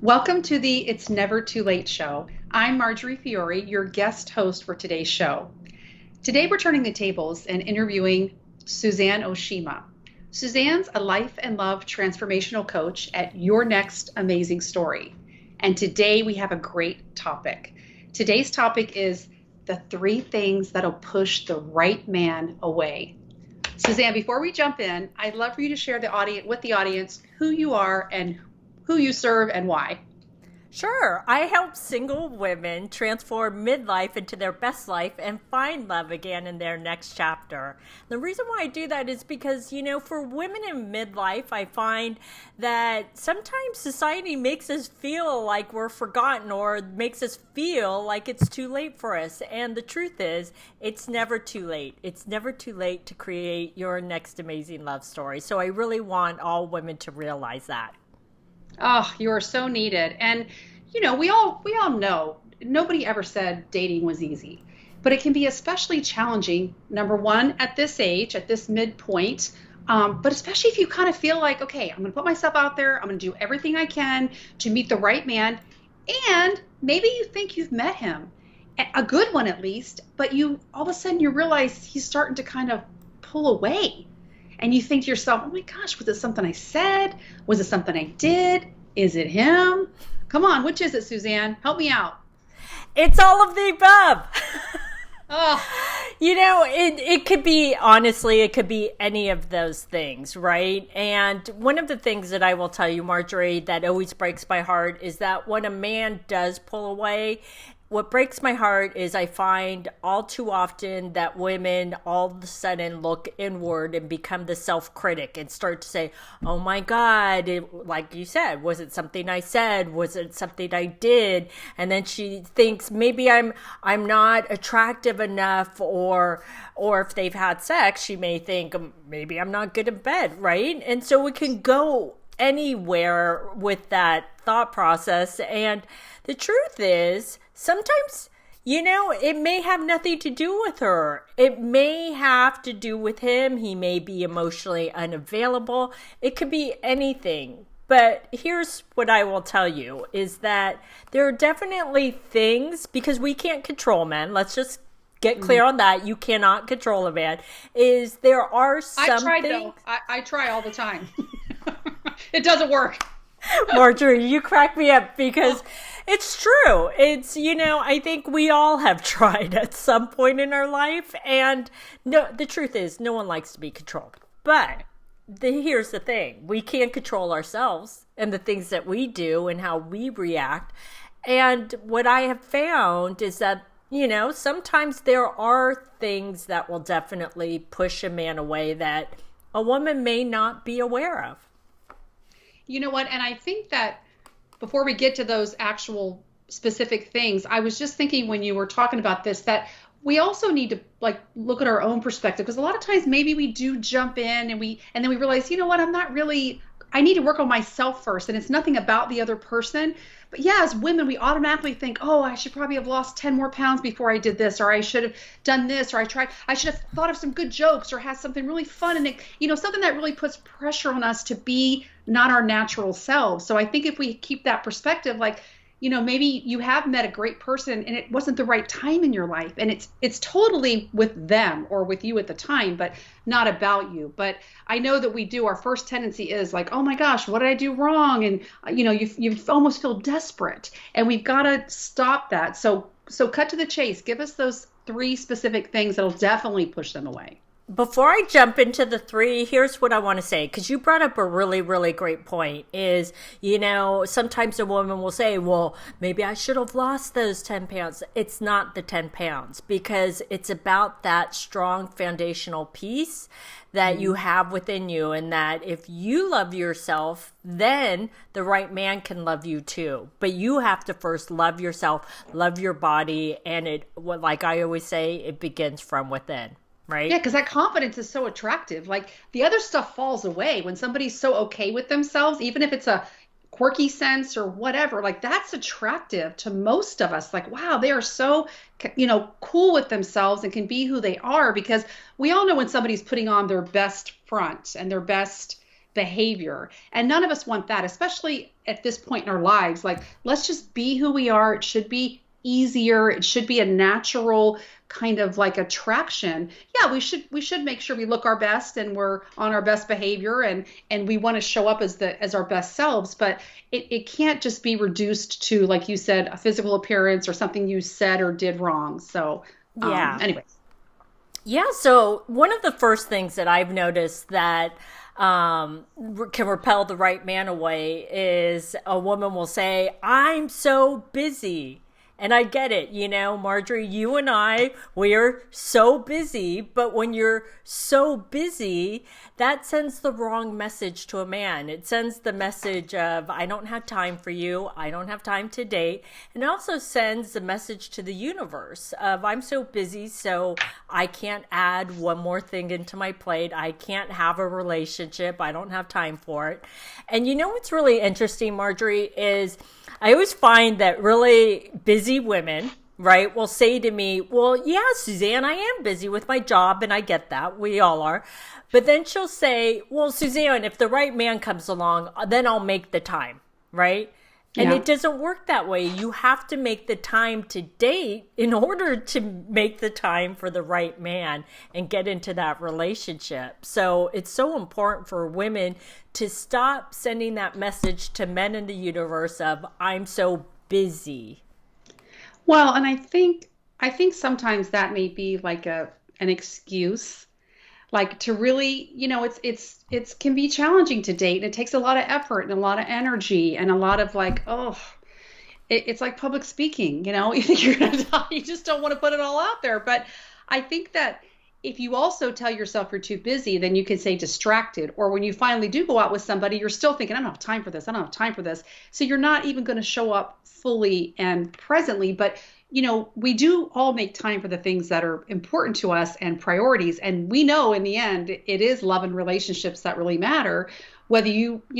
Welcome to the It's Never Too Late show. I'm Marjorie Fiore, your guest host for today's show. Today we're turning the tables and interviewing Suzanne Oshima. Suzanne's a life and love transformational coach at Your Next Amazing Story. And today we have a great topic. Today's topic is the 3 things that'll push the right man away. Suzanne, before we jump in, I'd love for you to share with the audience who you are and who you serve and why. Sure. I help single women transform midlife into their best life and find love again in their next chapter. The reason why I do that is because, for women in midlife, I find that sometimes society makes us feel like we're forgotten or makes us feel like it's too late for us. And the truth is, it's never too late. It's never too late to create your next amazing love story. So I really want all women to realize that. Oh, you are so needed. And, we all know nobody ever said dating was easy, but it can be especially challenging, number one, at this age, at this midpoint, but especially if you kind of feel like, okay, I'm going to put myself out there. I'm going to do everything I can to meet the right man. And maybe you think you've met him, a good one at least, but all of a sudden you realize he's starting to kind of pull away. And you think to yourself, oh my gosh, was it something I said? Was it something I did? Is it him? Come on, which is it, Suzanne? Help me out. It's all of the above. Oh. It could be, honestly, it could be any of those things, right? And one of the things that I will tell you, Marjorie, that always breaks my heart is that when a man does pull away, what breaks my heart is I find all too often that women all of a sudden look inward and become the self-critic and start to say, oh my God, like you said, was it something I said? Was it something I did? And then she thinks maybe I'm not attractive enough, or if they've had sex, she may think maybe I'm not good in bed, right? And so we can go anywhere with that thought process. And the truth is, sometimes, it may have nothing to do with her. It may have to do with him. He may be emotionally unavailable. It could be anything. But here's what I will tell you is that there are definitely things, because we can't control men. Let's just get clear on that. You cannot control a man. There are some I tried things. though. I try all the time. It doesn't work. Marjorie, you crack me up because it's true. It's, I think we all have tried at some point in our life. And no, the truth is, no one likes to be controlled. But here's the thing. We can't control ourselves and the things that we do and how we react. And what I have found is that, sometimes there are things that will definitely push a man away that a woman may not be aware of. You know what? And I think that before we get to those actual specific things, I was just thinking when you were talking about this, that we also need to look at our own perspective, because a lot of times maybe we do jump in and then we realize, you know what, I need to work on myself first, and it's nothing about the other person. But yeah, as women, we automatically think, oh, I should probably have lost 10 more pounds before I did this, or I should have done this, or I should have thought of some good jokes or had something really fun. And something that really puts pressure on us to be not our natural selves. So I think if we keep that perspective, maybe you have met a great person and it wasn't the right time in your life, and it's totally with them or with you at the time, but not about you. But I know that our first tendency is like, oh my gosh, what did I do wrong? And you almost feel desperate, and we've got to stop that. So cut to the chase. Give us those 3 specific things that'll definitely push them away. Before I jump into the 3, here's what I want to say, because you brought up a really, really great point is, sometimes a woman will say, well, maybe I should have lost those 10 pounds. It's not the 10 pounds, because it's about that strong foundational piece that you have within you, and that if you love yourself, then the right man can love you too. But you have to first love yourself, love your body, and like I always say, it begins from within. Right? Yeah, because that confidence is so attractive. Like, the other stuff falls away when somebody's so okay with themselves, even if it's a quirky sense or whatever. Like, that's attractive to most of us. Like, wow, they are so, cool with themselves and can be who they are, because we all know when somebody's putting on their best front and their best behavior. And none of us want that, especially at this point in our lives. Like, let's just be who we are. It should be easier. It should be a natural kind of like attraction. Yeah, we should make sure we look our best and we're on our best behavior, and we want to show up as our best selves, but it can't just be reduced to, like you said, a physical appearance or something you said or did wrong. So Yeah. anyway. Yeah, so one of the first things that I've noticed that can repel the right man away is a woman will say, I'm so busy. And I get it, Marjorie, you and I, we are so busy, but when you're so busy, that sends the wrong message to a man. It sends the message of, I don't have time for you, I don't have time to date. And it also sends the message to the universe of, I'm so busy, so I can't add one more thing into my plate. I can't have a relationship. I don't have time for it. And what's really interesting, Marjorie, is I always find that really busy women, right, will say to me, well, yeah, Suzanne, I am busy with my job, and I get that. We all are. But then she'll say, well, Suzanne, if the right man comes along, then I'll make the time, right? And Yeah. it doesn't work that way. You have to make the time to date in order to make the time for the right man and get into that relationship. So it's so important for women to stop sending that message to men in the universe of, I'm so busy. Well, and I think sometimes that may be like an excuse, like to really, it's can be challenging to date, and it takes a lot of effort and a lot of energy and a lot of like, oh, it's like public speaking, you think you're gonna die, you just don't want to put it all out there. But I think that if you also tell yourself you're too busy, then you can say distracted. Or when you finally do go out with somebody, you're still thinking, I don't have time for this. I don't have time for this. So you're not even going to show up fully and presently. But, we do all make time for the things that are important to us and priorities. And we know in the end, it is love and relationships that really matter. Whether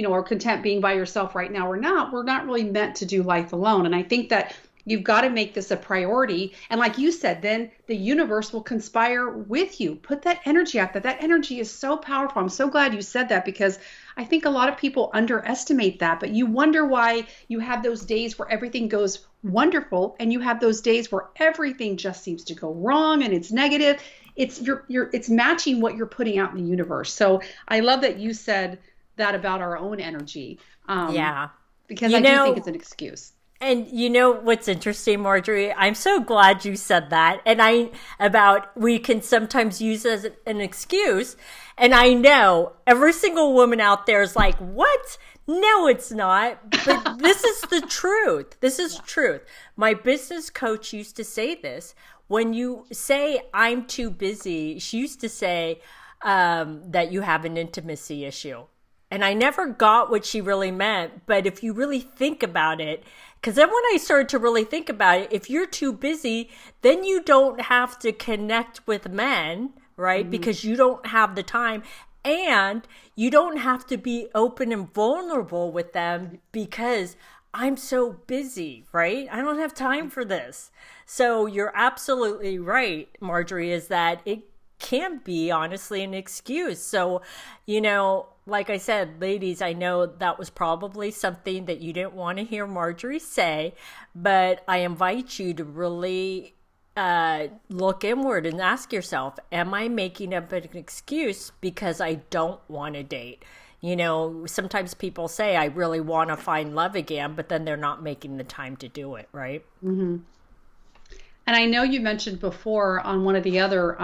are content being by yourself right now or not, we're not really meant to do life alone. And I think that you've got to make this a priority. And like you said, then the universe will conspire with you. Put that energy out there. That energy is so powerful. I'm so glad you said that, because I think a lot of people underestimate that. But you wonder why you have those days where everything goes wonderful, and you have those days where everything just seems to go wrong and it's negative. It's matching what you're putting out in the universe. So I love that you said that about our own energy, Yeah. because I do think it's an excuse. And what's interesting, Marjorie? I'm so glad you said that. And we can sometimes use as an excuse. And I know every single woman out there is like, what? No, it's not. But this is the truth. This is truth. My business coach used to say this. When you say, I'm too busy, she used to say that you have an intimacy issue. And I never got what she really meant. But if you really think about it, because then when I started to really think about it, if you're too busy, then you don't have to connect with men, right? Mm-hmm. Because you don't have the time, and you don't have to be open and vulnerable with them because I'm so busy, right? I don't have time for this. So you're absolutely right, Marjorie, is that it can be honestly an excuse. So, like I said, ladies, I know that was probably something that you didn't want to hear Marjorie say, but I invite you to really look inward and ask yourself, am I making up an excuse because I don't want to date? Sometimes people say, I really want to find love again, but then they're not making the time to do it, right? Mm-hmm. And I know you mentioned before on one of the other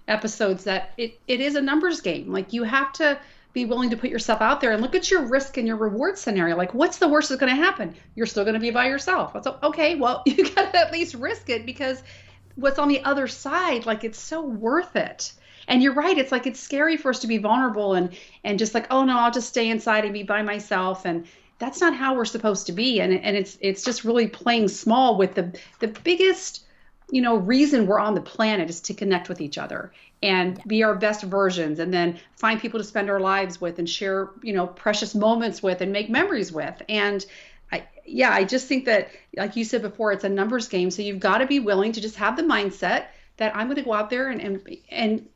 episodes that it is a numbers game. Like, you have to be willing to put yourself out there and look at your risk and your reward scenario. Like, what's the worst that's going to happen? You're still going to be by yourself. Okay, well, you got to at least risk it, because what's on the other side, like, it's so worth it. And you're right. It's like, it's scary for us to be vulnerable and just like, oh no, I'll just stay inside and be by myself. And that's not how we're supposed to be. And it's just really playing small with the biggest, reason we're on the planet is to connect with each other and be our best versions, and then find people to spend our lives with and share, precious moments with and make memories with. And I just think that, like you said before, it's a numbers game. So you've got to be willing to just have the mindset that I'm going to go out there and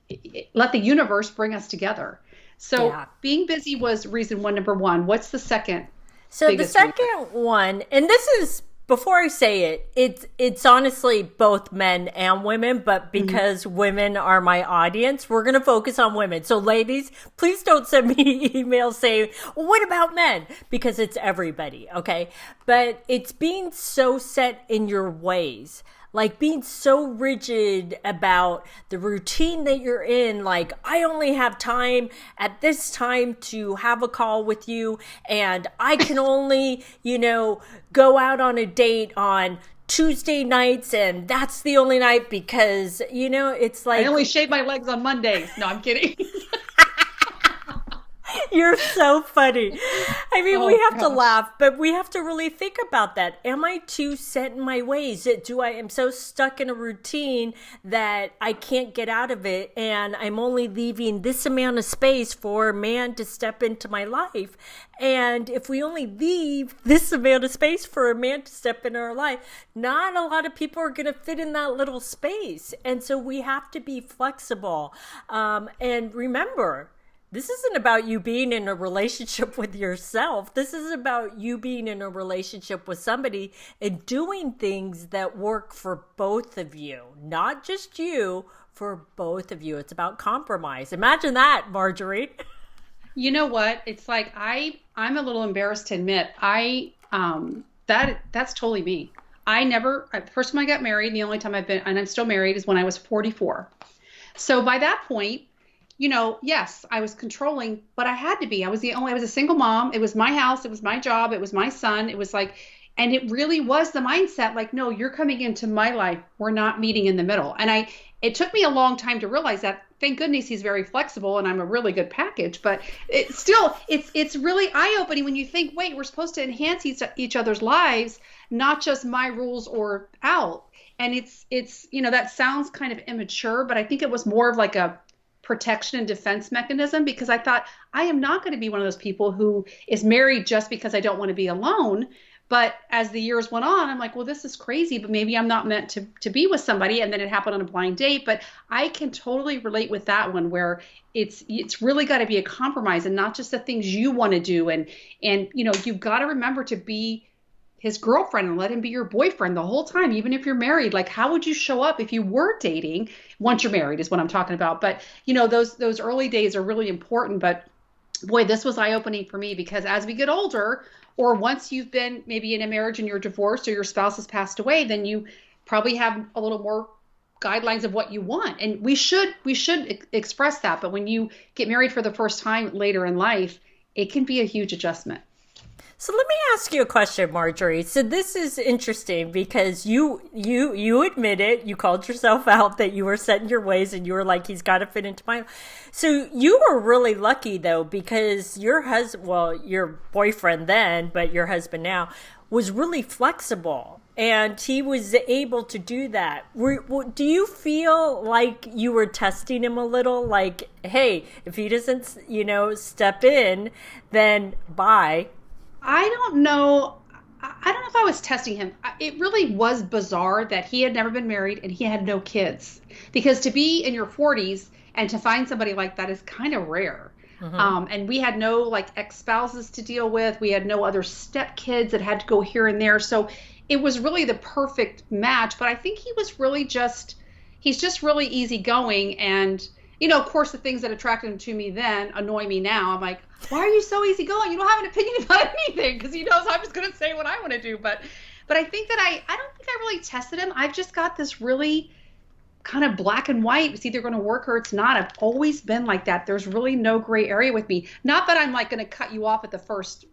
let the universe bring us together. So Yeah. being busy was reason one, number one. What's the second So the biggest reason? second one, and this is before I say it, it's honestly both men and women, but Mhm. because women are my audience, we're going to focus on women. So ladies, please don't send me emails saying, "Well, what about men?" Because it's everybody, okay? But it's being so set in your ways, like being so rigid about the routine that you're in. Like, I only have time at this time to have a call with you, and I can only, go out on a date on Tuesday nights, and that's the only night because, it's I like, only shave my legs on Mondays. No, I'm kidding. you're so funny. I mean, we Oh have to gosh. laugh, but we have to really think about that. Am I too set in my ways? Do I am so stuck in a routine that I can't get out of it, and I'm only leaving this amount of space for a man to step into my life? And if we only leave this amount of space for a man to step into our life, not a lot of people are going to fit in that little space. And so we have to be flexible. And remember, this isn't about you being in a relationship with yourself. This is about you being in a relationship with somebody and doing things that work for both of you, not just you, for both of you. It's about compromise. Imagine that, Marjorie. You know what? It's like I'm a little embarrassed to admit that's totally me. I never first time I got married, and the only time I've been and I'm still married is when I was 44. So by that point, yes, I was controlling, but I had to be. I was a single mom. It was my house, it was my job, it was my son. It was like, and it really was the mindset like, no, you're coming into my life. We're not meeting in the middle. It took me a long time to realize that. Thank goodness he's very flexible and I'm a really good package, but it's really eye-opening when you think, wait, we're supposed to enhance each other's lives, not just my rules or out. And that sounds kind of immature, but I think it was more of like a protection and defense mechanism because I thought I am not going to be one of those people who is married just because I don't want to be alone. But as the years went on, I'm like, well, this is crazy, but maybe I'm not meant to be with somebody. And then it happened on a blind date. But I can totally relate with that one where it's really got to be a compromise and not just the things you want to do. And you've got to remember to be his girlfriend and let him be your boyfriend the whole time, even if you're married. Like, how would you show up if you were dating once you're married is what I'm talking about. But, those early days are really important. But boy, this was eye-opening for me because as we get older, or once you've been maybe in a marriage and you're divorced or your spouse has passed away, then you probably have a little more guidelines of what you want. And we should express that. But when you get married for the first time later in life, it can be a huge adjustment. So let me ask you a question, Marjorie. So this is interesting because you admit it. You called yourself out that you were set in your ways, and you were like, "He's got to fit into my." So you were really lucky though, because your boyfriend then, but your husband now, was really flexible, and he was able to do that. Do you feel like you were testing him a little? Like, hey, if he doesn't, step in, then bye. I don't know. I don't know if I was testing him. It really was bizarre that he had never been married and he had no kids. Because to be in your 40s and to find somebody like that is kind of rare. And we had no like ex-spouses to deal with. We had no other step kids that had to go here and there. So it was really the perfect match. But I think he's just really easygoing. And, of course, the things that attracted him to me then annoy me now. I'm like, why are you so easygoing? You don't have an opinion about anything because he knows I'm just going to say what I want to do. But I think that I don't think I really tested him. I've just got this really kind of black and white. It's either going to work or it's not. I've always been like that. There's really no gray area with me. Not that I'm like going to cut you off at the first,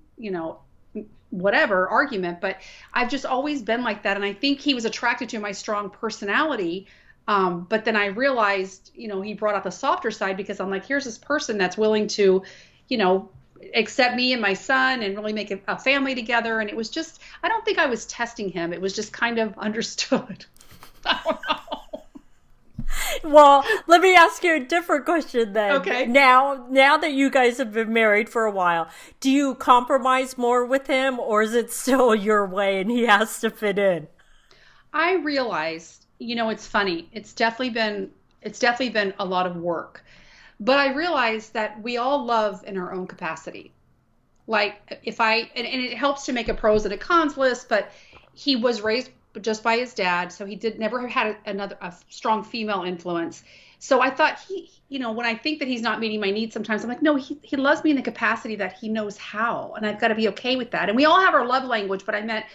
whatever argument, but I've just always been like that. And I think he was attracted to my strong personality. But then I realized, he brought out the softer side because I'm like, here's this person that's willing to, accept me and my son and really make a family together. And it was just, I don't think I was testing him. It was just kind of understood. I don't know. Well, let me ask you a different question then. Okay. Now that you guys have been married for a while, do you compromise more with him, or is it still your way and he has to fit in? I realized, it's funny. It's definitely been a lot of work. But I realized that we all love in our own capacity. Like if and it helps to make a pros and a cons list, but he was raised just by his dad, so he did never had a strong female influence. So I thought when I think that he's not meeting my needs, sometimes I'm like, no, he loves me in the capacity that he knows how, and I've got to be okay with that. And we all have our love language, but I meant,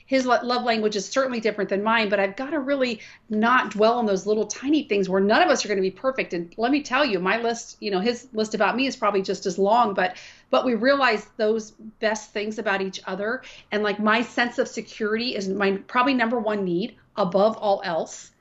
his love language is certainly different than mine, but I've got to really not dwell on those little tiny things where none of us are going to be perfect. And let me tell you, my list, his list about me is probably just as long, but we realize those best things about each other. And like my sense of security is my probably number one need above all else.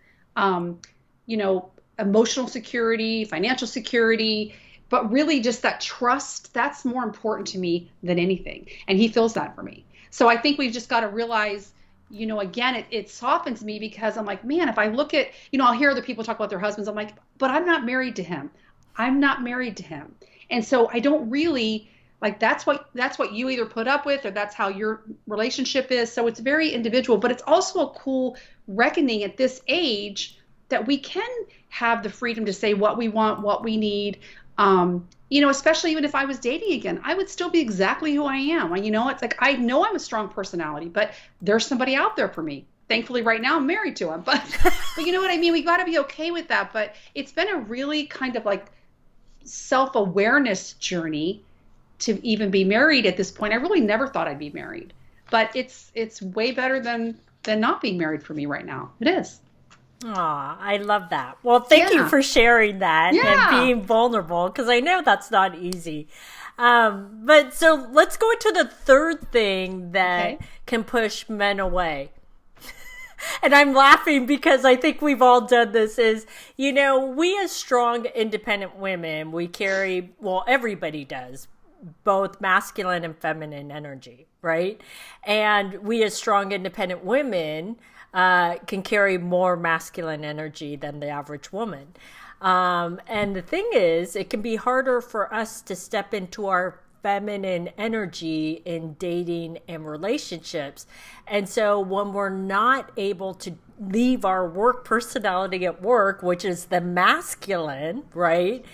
Emotional security, financial security, but really just that trust, that's more important to me than anything. And he feels that for me. So I think we've just got to realize, again, it softens me because I'm like, man, if I look at, I'll hear other people talk about their husbands. I'm like, but I'm not married to him. I'm not married to him. And so I don't really like, that's what you either put up with or that's how your relationship is. So it's very individual, but it's also a cool reckoning at this age that we can have the freedom to say what we want, what we need. Especially even if I was dating again, I would still be exactly who I am. It's like, I know I'm a strong personality, but there's somebody out there for me. Thankfully, right now I'm married to him, but you know what I mean? We got to be okay with that. But it's been a really kind of like self-awareness journey to even be married at this point. I really never thought I'd be married, but it's way better than not being married for me right now. It is. Aw, I love that. Well, thank you for sharing that and being vulnerable, because I know that's not easy. But so let's go into the third thing that can push men away. And I'm laughing because I think we've all done this is, we as strong, independent women, we carry, everybody does, both masculine and feminine energy, right? And we as strong, independent women can carry more masculine energy than the average woman. And the thing is, it can be harder for us to step into our feminine energy in dating and relationships. And so when we're not able to leave our work personality at work, which is the masculine, right,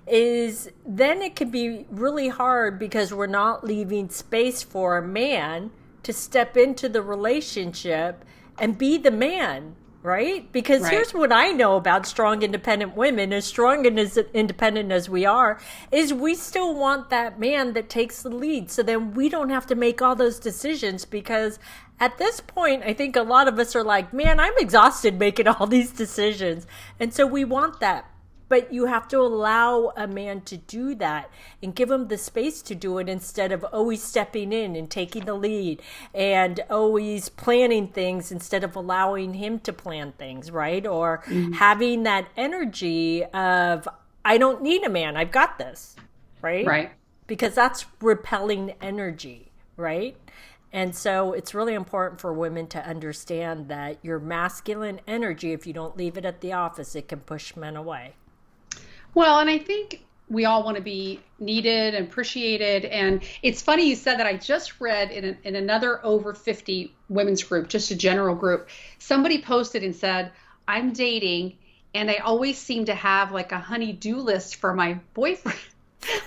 then it can be really hard because we're not leaving space for a man to step into the relationship and be the man, right? Because here's what I know about strong, independent women, as strong and as independent as we are, is we still want that man that takes the lead. So then we don't have to make all those decisions, because at this point, I think a lot of us are like, man, I'm exhausted making all these decisions. And so we want that. But you have to allow a man to do that and give him the space to do it, instead of always stepping in and taking the lead and always planning things instead of allowing him to plan things, right? Or having that energy of, I don't need a man, I've got this, right? Right. Because that's repelling energy, right? And so it's really important for women to understand that your masculine energy, if you don't leave it at the office, it can push men away. Well, and I think we all want to be needed and appreciated. And it's funny you said that. I just read in another over 50 women's group, just a general group, somebody posted and said, I'm dating and I always seem to have like a honey-do list for my boyfriend.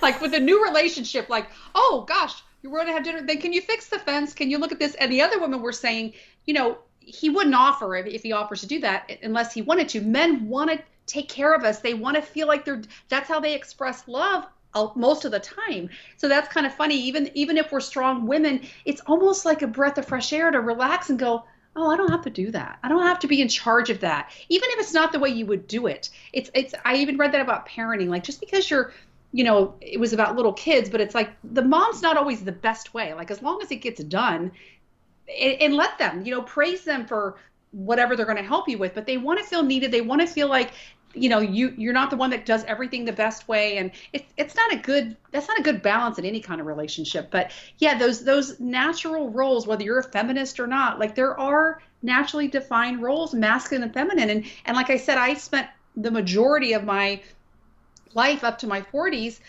Like with a new relationship, like, oh gosh, you're going to have dinner. Then can you fix the fence? Can you look at this? And the other women were saying, he wouldn't offer if he offers to do that unless he wanted to. Men want to take care of us. They want to feel like that's how they express love most of the time. So that's kind of funny. Even if we're strong women, it's almost like a breath of fresh air to relax and go, oh, I don't have to do that. I don't have to be in charge of that. Even if it's not the way you would do it. I even read that about parenting. Like just because it was about little kids, but it's like the mom's not always the best way. Like as long as it gets done, and let them, praise them for whatever they're going to help you with, but they want to feel needed. They want to feel like, you're not the one that does everything the best way. And that's not a good balance in any kind of relationship. But yeah, those natural roles, whether you're a feminist or not, like there are naturally defined roles, masculine and feminine. And like I said, I spent the majority of my life up to my 40s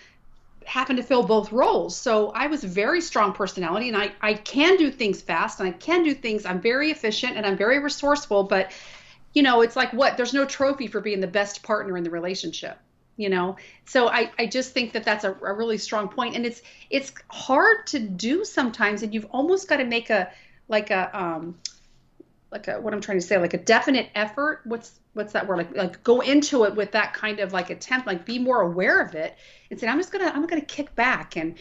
happened to fill both roles. So I was a very strong personality, and I can do things fast, and I can do things. I'm very efficient and I'm very resourceful, but it's like there's no trophy for being the best partner in the relationship. you know. So I just think that that's a really strong point, and it's hard to do sometimes, and you've almost got to make a like a like a what I'm trying to say, like a definite effort. What's that word? Like go into it with that kind of like attempt, like be more aware of it and say, I'm gonna kick back and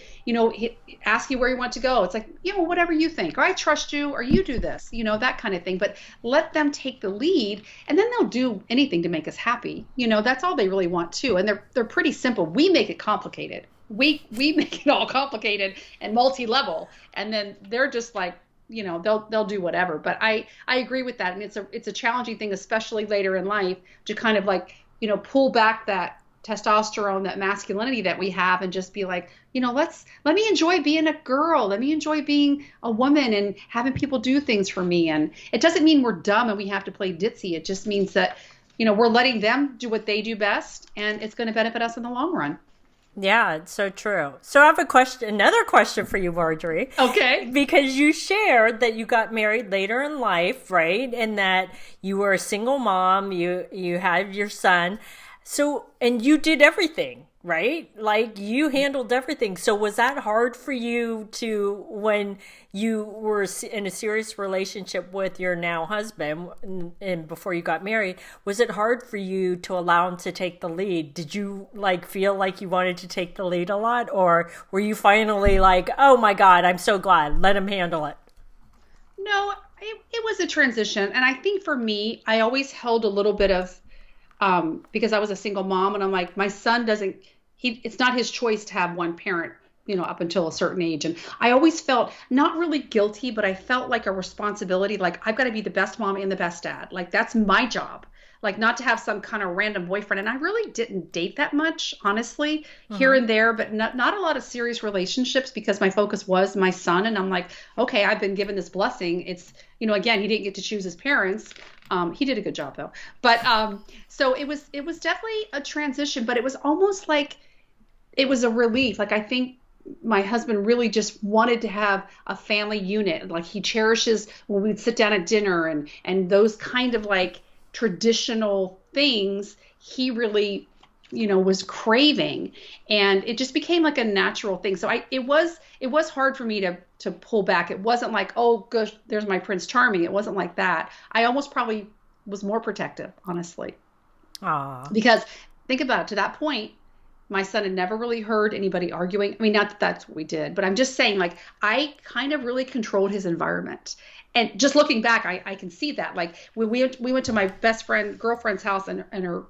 ask you where you want to go. It's like, whatever you think, or I trust you, or you do this, that kind of thing. But let them take the lead, and then they'll do anything to make us happy. That's all they really want too. And they're pretty simple. We make it complicated. We make it all complicated and multi-level, and then they're just like, they'll do whatever. But I agree with that, and it's a challenging thing, especially later in life, to kind of like pull back that testosterone, that masculinity that we have, and just be like, let me enjoy being a girl, let me enjoy being a woman and having people do things for me. And it doesn't mean we're dumb and we have to play ditzy. It just means that we're letting them do what they do best, and it's going to benefit us in the long run. Yeah, it's so true. So I have another question for you, Marjorie. Okay. Because you shared that you got married later in life, right? And that you were a single mom, you had your son. So, and you did everything, right? Like you handled everything. So was that hard for you when you were in a serious relationship with your now husband and before you got married, was it hard for you to allow him to take the lead? Did you feel like you wanted to take the lead a lot, or were you finally like, oh my God, I'm so glad, let him handle it? No, it was a transition. And I think for me, I always held a little bit of, because I was a single mom, and I'm like, my son it's not his choice to have one parent, up until a certain age. And I always felt not really guilty, but I felt like a responsibility. Like I've got to be the best mom and the best dad. Like that's my job, like not to have some kind of random boyfriend. And I really didn't date that much, honestly, here and there, but not a lot of serious relationships, because my focus was my son. And I'm like, okay, I've been given this blessing. It's, again, he didn't get to choose his parents. He did a good job though. But so it was definitely a transition, but it was almost like it was a relief. Like I think my husband really just wanted to have a family unit. Like he cherishes when we'd sit down at dinner and those kind of like traditional things he really, was craving, and it just became like a natural thing. So it was hard for me to pull back. It wasn't like, oh gosh, there's my Prince Charming. It wasn't like that. I almost probably was more protective, honestly. Because think about it, to that point, my son had never really heard anybody arguing. I mean, not that that's what we did, but I'm just saying, like, I kind of really controlled his environment. And just looking back, I can see that. Like when we went to my best girlfriend's house, and her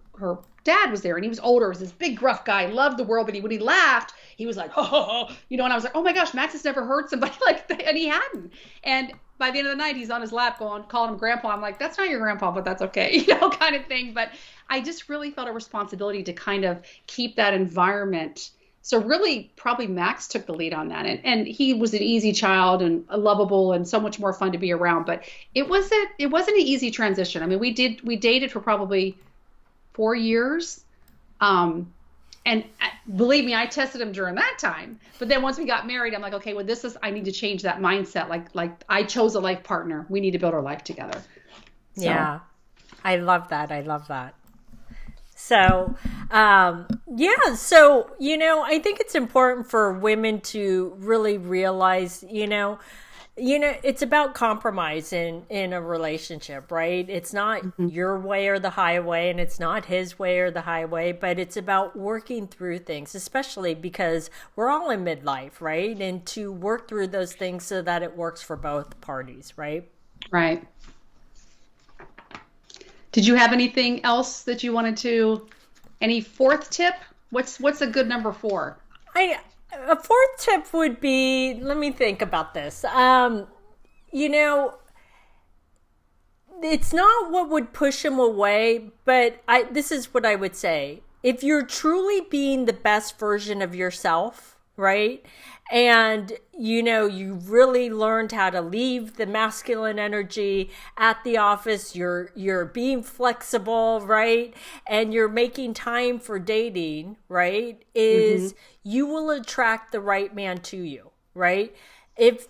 dad was there, and he was older, was this big gruff guy, loved the world, but when he laughed, he was like, oh, and I was like, oh my gosh, Max has never heard somebody like that, and he hadn't. And by the end of the night, he's on his lap calling him grandpa. I'm like, that's not your grandpa, but that's okay, kind of thing. But I just really felt a responsibility to kind of keep that environment. So really, probably Max took the lead on that. And he was an easy child and lovable and so much more fun to be around. But it wasn't an easy transition. I mean, we dated for probably 4 years. And believe me, I tested him during that time. But then once we got married, I'm like, okay, well, I need to change that mindset. Like I chose a life partner. We need to build our life together. So. Yeah, I love that. So, yeah, so, I think it's important for women to really realize, it's about compromise in a relationship, right? It's not your way or the highway, and it's not his way or the highway, but it's about working through things, especially because we're all in midlife, right? And to work through those things so that it works for both parties, right? Right. Did you have anything else that you wanted any fourth tip? What's a good number 4? A fourth tip would be, let me think about this. It's not what would push him away, but this is what I would say. If you're truly being the best version of yourself, right? And, you really learned how to leave the masculine energy at the office. You're being flexible, right? And you're making time for dating, right? You will attract the right man to you, right? If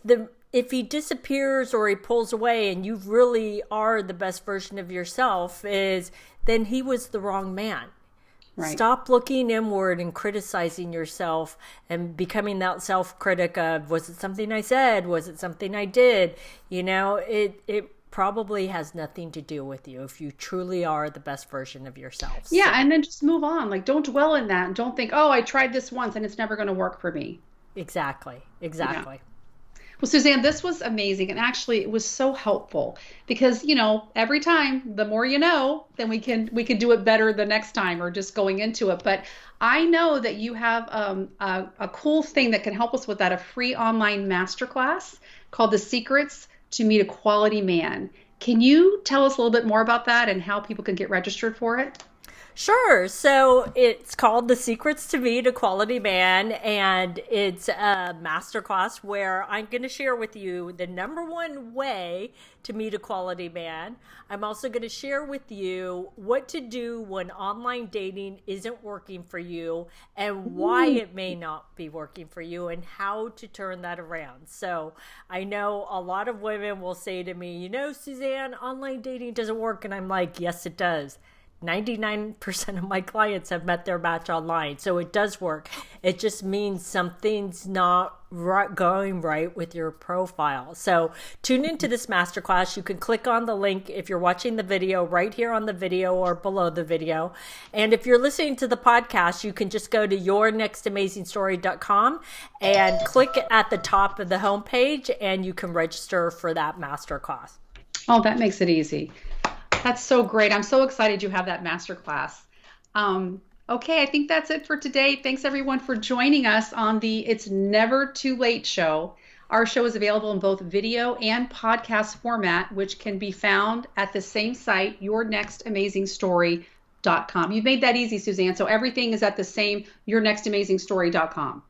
he disappears or he pulls away and you really are the best version of yourself, then he was the wrong man. Right. Stop looking inward and criticizing yourself and becoming that self-critic of, was it something I said? Was it something I did? It probably has nothing to do with you if you truly are the best version of yourself. Yeah, So, and then just move on. Like, don't dwell in that and don't think, oh, I tried this once and it's never going to work for me. exactly, Yeah. exactly. Well, Suzanne, this was amazing. And actually it was so helpful because, every time the more you know, then we can do it better the next time or just going into it. But I know that you have a cool thing that can help us with that, a free online masterclass called The Secrets to Meet a Quality Man. Can you tell us a little bit more about that and how people can get registered for it? Sure. So it's called The Secrets to Meet a Quality Man, and it's a masterclass where I'm going to share with you the number one way to meet a quality man. I'm also going to share with you what to do when online dating isn't working for you and why Ooh. it may not be working for you and how to turn that around. So I know a lot of women will say to me, Suzanne, online dating doesn't work. And I'm like, yes, it does. 99% of my clients have met their match online. So it does work. It just means something's not going right with your profile. So tune into this masterclass. You can click on the link if you're watching the video right here on the video or below the video. And if you're listening to the podcast, you can just go to yournextamazingstory.com and click at the top of the homepage and you can register for that masterclass. Oh, that makes it easy. That's so great. I'm so excited you have that masterclass. Okay, I think that's it for today. Thanks everyone for joining us on the It's Never Too Late show. Our show is available in both video and podcast format, which can be found at the same site, yournextamazingstory.com. You've made that easy, Suzanne. So everything is at the same yournextamazingstory.com.